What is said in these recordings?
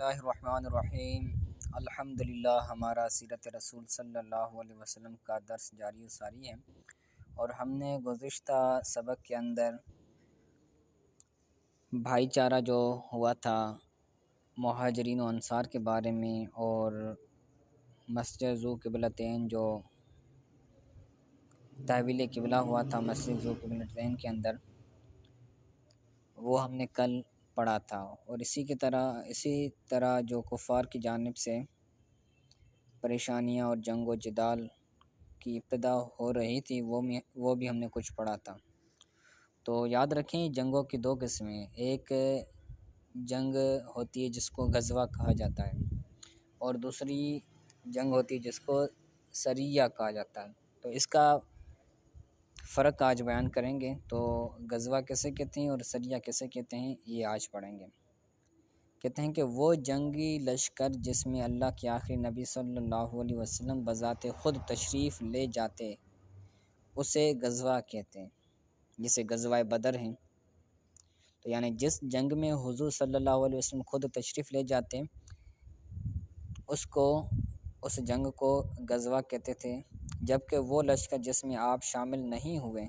اللہ الرحمن الرحیم۔ الحمدللہ ہمارا سیرت رسول صلی اللہ علیہ وسلم کا درس جاری و ساری ہے، اور ہم نے گزشتہ سبق کے اندر بھائی چارہ جو ہوا تھا مہاجرین و انصار کے بارے میں، اور مسجد ذو قبلتین جو تحویل قبلہ ہوا تھا مسجد ذو قبلتین کے اندر، وہ ہم نے کل پڑھا تھا۔ اور اسی طرح جو کفار کی جانب سے پریشانیاں اور جنگ و جدال کی ابتدا ہو رہی تھی وہ بھی ہم نے کچھ پڑھا تھا۔ تو یاد رکھیں جنگوں کی دو قسمیں، ایک جنگ ہوتی ہے جس کو غزوہ کہا جاتا ہے، اور دوسری جنگ ہوتی ہے جس کو سریہ کہا جاتا ہے۔ تو اس کا فرق آج بیان کریں گے۔ تو غزوہ کیسے کہتے ہیں اور سریہ کیسے کہتے ہیں، یہ آج پڑھیں گے۔ کہتے ہیں کہ وہ جنگی لشکر جس میں اللہ کے آخری نبی صلی اللہ علیہ وسلم بذات خود تشریف لے جاتے اسے غزوہ کہتے ہیں، جسے غزوہ بدر ہیں۔ تو یعنی جس جنگ میں حضور صلی اللہ علیہ وسلم خود تشریف لے جاتے اس جنگ کو غزوہ کہتے تھے، جبکہ وہ لشکر جس میں آپ شامل نہیں ہوئے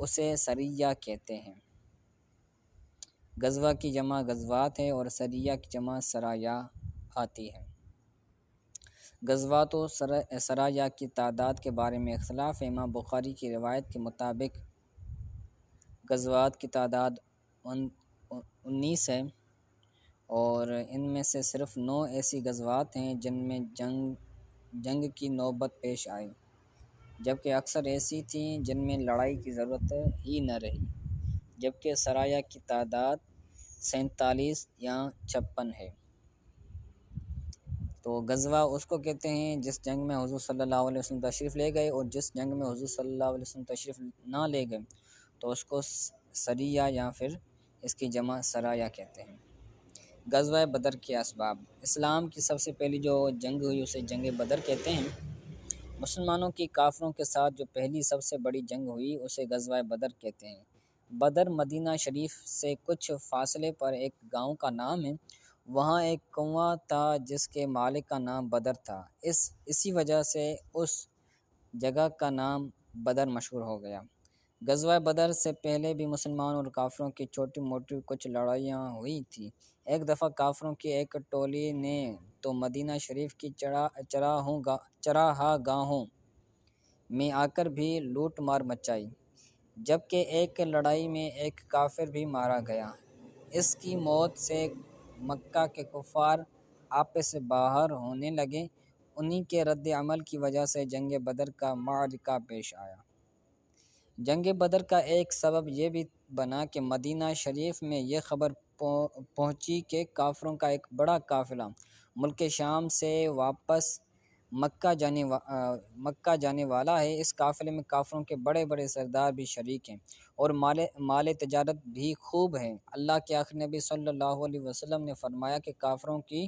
اسے سریہ کہتے ہیں۔ غزوہ کی جمع غزوات ہے اور سریہ کی جمع سرایا آتی ہے۔ غزوات و سرایا کی تعداد کے بارے میں اختلاف ہے۔ امام بخاری کی روایت کے مطابق غزوات کی تعداد 19 ہے، اور ان میں سے صرف 9 ایسی غزوات ہیں جن میں جنگ کی نوبت پیش آئی، جبکہ اکثر ایسی تھیں جن میں لڑائی کی ضرورت ہی نہ رہی، جبکہ سرایا کی تعداد 47 یا 56 ہے۔ تو غزوہ اس کو کہتے ہیں جس جنگ میں حضور صلی اللہ علیہ وسلم تشریف لے گئے، اور جس جنگ میں حضور صلی اللہ علیہ وسلم تشریف نہ لے گئے تو اس کو سریہ یا پھر اس کی جمع سرایا کہتے ہیں۔ غزوہ بدر کے اسباب۔ اسلام کی سب سے پہلی جو جنگ ہوئی اسے جنگ بدر کہتے ہیں۔ مسلمانوں کی کافروں کے ساتھ جو پہلی سب سے بڑی جنگ ہوئی اسے غزوہ بدر کہتے ہیں۔ بدر مدینہ شریف سے کچھ فاصلے پر ایک گاؤں کا نام ہے۔ وہاں ایک کنواں تھا جس کے مالک کا نام بدر تھا، اسی وجہ سے اس جگہ کا نام بدر مشہور ہو گیا۔ غزوہ بدر سے پہلے بھی مسلمان اور کافروں کی چھوٹی موٹی کچھ لڑائیاں ہوئی تھیں۔ ایک دفعہ کافروں کی ایک ٹولی نے تو مدینہ شریف کی چراہا گاہوں میں آ کر بھی لوٹ مار مچائی، جبکہ ایک لڑائی میں ایک کافر بھی مارا گیا۔ اس کی موت سے مکہ کے کفار آپے سے باہر ہونے لگے۔ انہی کے رد عمل کی وجہ سے جنگ بدر کا معرکہ پیش آیا۔ جنگ بدر کا ایک سبب یہ بھی بنا کہ مدینہ شریف میں یہ خبر پہنچی کہ کافروں کا ایک بڑا قافلہ ملک شام سے واپس مکہ جانے والا ہے۔ اس قافلے میں کافروں کے بڑے بڑے سردار بھی شریک ہیں، اور مال تجارت بھی خوب ہے۔ اللہ کے آخری نبی صلی اللہ علیہ وسلم نے فرمایا کہ کافروں کی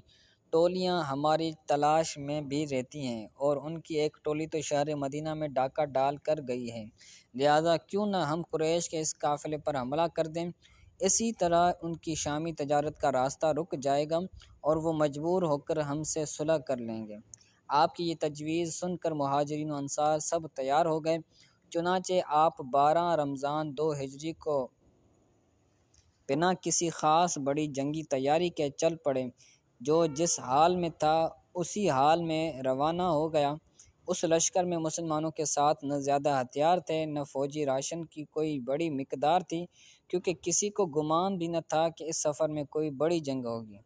ٹولیاں ہماری تلاش میں بھی رہتی ہیں، اور ان کی ایک ٹولی تو شہر مدینہ میں ڈاکہ ڈال کر گئی ہے، لہذا کیوں نہ ہم قریش کے اس قافلے پر حملہ کر دیں۔ اسی طرح ان کی شامی تجارت کا راستہ رک جائے گا اور وہ مجبور ہو کر ہم سے صلح کر لیں گے۔ آپ کی یہ تجویز سن کر مہاجرین و انصار سب تیار ہو گئے۔ چنانچہ آپ 12 رمضان 2 ہجری کو بنا کسی خاص بڑی جنگی تیاری کے چل پڑے۔ جو جس حال میں تھا اسی حال میں روانہ ہو گیا۔ اس لشکر میں مسلمانوں کے ساتھ نہ زیادہ ہتھیار تھے، نہ فوجی راشن کی کوئی بڑی مقدار تھی، کیونکہ کسی کو گمان بھی نہ تھا کہ اس سفر میں کوئی بڑی جنگ ہوگی۔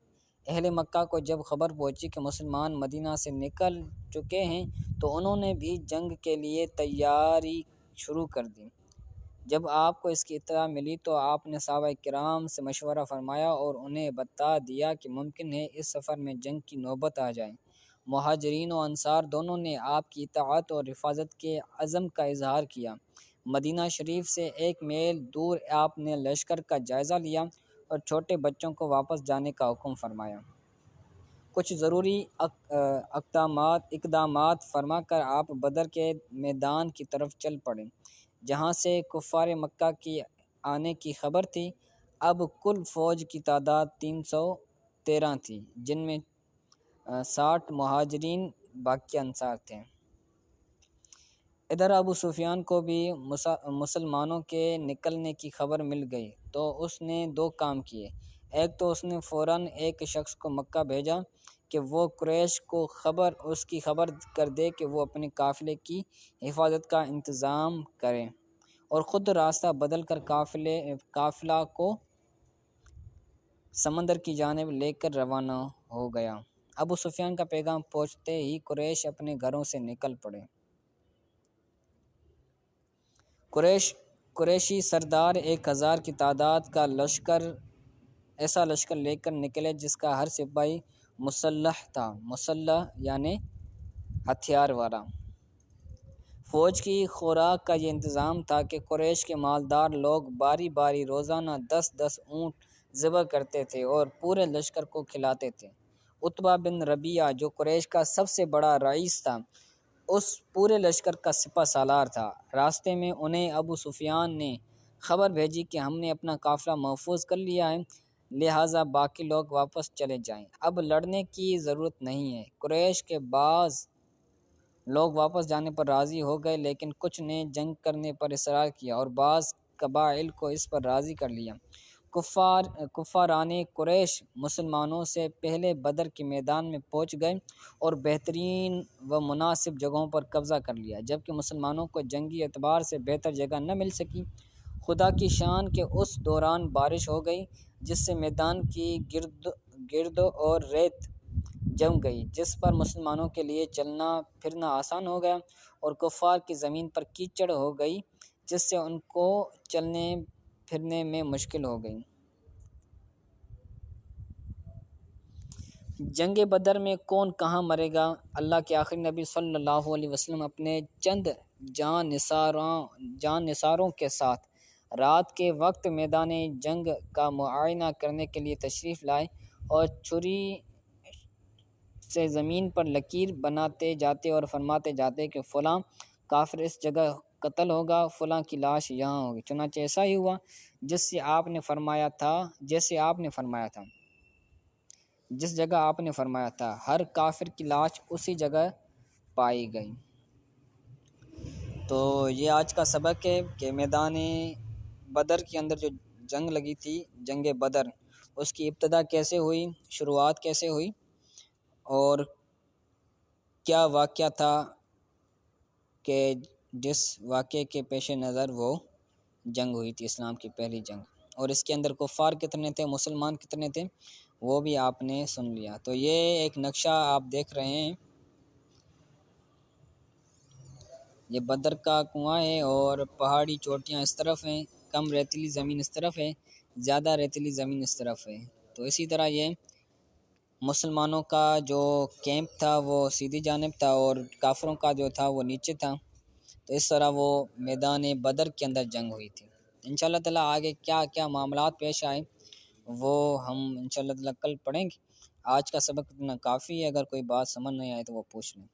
اہل مکہ کو جب خبر پہنچی کہ مسلمان مدینہ سے نکل چکے ہیں تو انہوں نے بھی جنگ کے لیے تیاری شروع کر دی۔ جب آپ کو اس کی اطلاع ملی تو آپ نے صحابہ کرام سے مشورہ فرمایا اور انہیں بتا دیا کہ ممکن ہے اس سفر میں جنگ کی نوبت آ جائے۔ مہاجرین و انصار دونوں نے آپ کی اطاعت اور حفاظت کے عزم کا اظہار کیا۔ مدینہ شریف سے 1 میل دور آپ نے لشکر کا جائزہ لیا اور چھوٹے بچوں کو واپس جانے کا حکم فرمایا۔ کچھ ضروری اقدامات فرما کر آپ بدر کے میدان کی طرف چل پڑے، جہاں سے کفار مکہ کی آنے کی خبر تھی۔ اب کل فوج کی تعداد 13 تھی، جن میں 60 مہاجرین باقی انصار تھے۔ ادھر ابو سفیان کو بھی مسلمانوں کے نکلنے کی خبر مل گئی تو اس نے دو کام کیے۔ ایک تو اس نے فوراً ایک شخص کو مکہ بھیجا کہ وہ قریش کو اس کی خبر کر دے کہ وہ اپنے قافلے کی حفاظت کا انتظام کریں، اور خود راستہ بدل کر قافلہ کو سمندر کی جانب لے کر روانہ ہو گیا۔ ابو سفیان کا پیغام پہنچتے ہی قریش اپنے گھروں سے نکل پڑے۔ قریشی سردار 1000 کی تعداد کا ایسا لشکر لے کر نکلے جس کا ہر سپاہی مسلح تھا، مسلح یعنی ہتھیار والا۔ فوج کی خوراک کا یہ انتظام تھا کہ قریش کے مالدار لوگ باری باری روزانہ 10 اونٹ ذبح کرتے تھے اور پورے لشکر کو کھلاتے تھے۔ عتبہ بن ربیعہ جو قریش کا سب سے بڑا رئیس تھا، اس پورے لشکر کا سپہ سالار تھا۔ راستے میں انہیں ابو سفیان نے خبر بھیجی کہ ہم نے اپنا قافلہ محفوظ کر لیا ہے، لہٰذا باقی لوگ واپس چلے جائیں، اب لڑنے کی ضرورت نہیں ہے۔ قریش کے بعض لوگ واپس جانے پر راضی ہو گئے، لیکن کچھ نے جنگ کرنے پر اصرار کیا اور بعض قبائل کو اس پر راضی کر لیا۔ کفاران قریش مسلمانوں سے پہلے بدر کے میدان میں پہنچ گئے اور بہترین و مناسب جگہوں پر قبضہ کر لیا، جبکہ مسلمانوں کو جنگی اعتبار سے بہتر جگہ نہ مل سکی۔ خدا کی شان کہ اس دوران بارش ہو گئی، جس سے میدان کی گرد اور ریت جم گئی، جس پر مسلمانوں کے لیے چلنا پھرنا آسان ہو گیا، اور کفار کی زمین پر کیچڑ ہو گئی، جس سے ان کو چلنے پھرنے میں مشکل ہو گئی۔ جنگ بدر میں کون کہاں مرے گا؟ اللہ کے آخری نبی صلی اللہ علیہ وسلم اپنے چند جان نثاروں کے ساتھ رات کے وقت میدان جنگ کا معائنہ کرنے کے لیے تشریف لائے اور چھری سے زمین پر لکیر بناتے جاتے اور فرماتے جاتے کہ فلاں کافر اس جگہ قتل ہوگا، فلاں کی لاش یہاں ہوگی۔ چنانچہ ایسا ہی ہوا جیسے آپ نے فرمایا تھا، جس جگہ آپ نے فرمایا تھا، ہر کافر کی لاش اسی جگہ پائی گئی۔ تو یہ آج کا سبق ہے کہ میدان بدر کے اندر جو جنگ لگی تھی، جنگ بدر، اس کی ابتدا کیسے ہوئی، شروعات کیسے ہوئی، اور کیا واقعہ تھا کہ جس واقعے کے پیش نظر وہ جنگ ہوئی تھی، اسلام کی پہلی جنگ، اور اس کے اندر کفار کتنے تھے، مسلمان کتنے تھے، وہ بھی آپ نے سن لیا۔ تو یہ ایک نقشہ آپ دیکھ رہے ہیں، یہ بدر کا کنواں ہے اور پہاڑی چوٹیاں اس طرف ہیں، کم ریتیلی زمین اس طرف ہے، زیادہ ریتیلی زمین اس طرف ہے۔ تو اسی طرح یہ مسلمانوں کا جو کیمپ تھا وہ سیدھی جانب تھا اور کافروں کا جو تھا وہ نیچے تھا، تو اس طرح وہ میدان بدر کے اندر جنگ ہوئی تھی۔ انشاءاللہ تعالیٰ آگے کیا کیا معاملات پیش آئے وہ ہم انشاءاللہ تعالیٰ کل پڑھیں گے۔ آج کا سبق اتنا کافی ہے، اگر کوئی بات سمجھ نہیں آئے تو وہ پوچھ لیں۔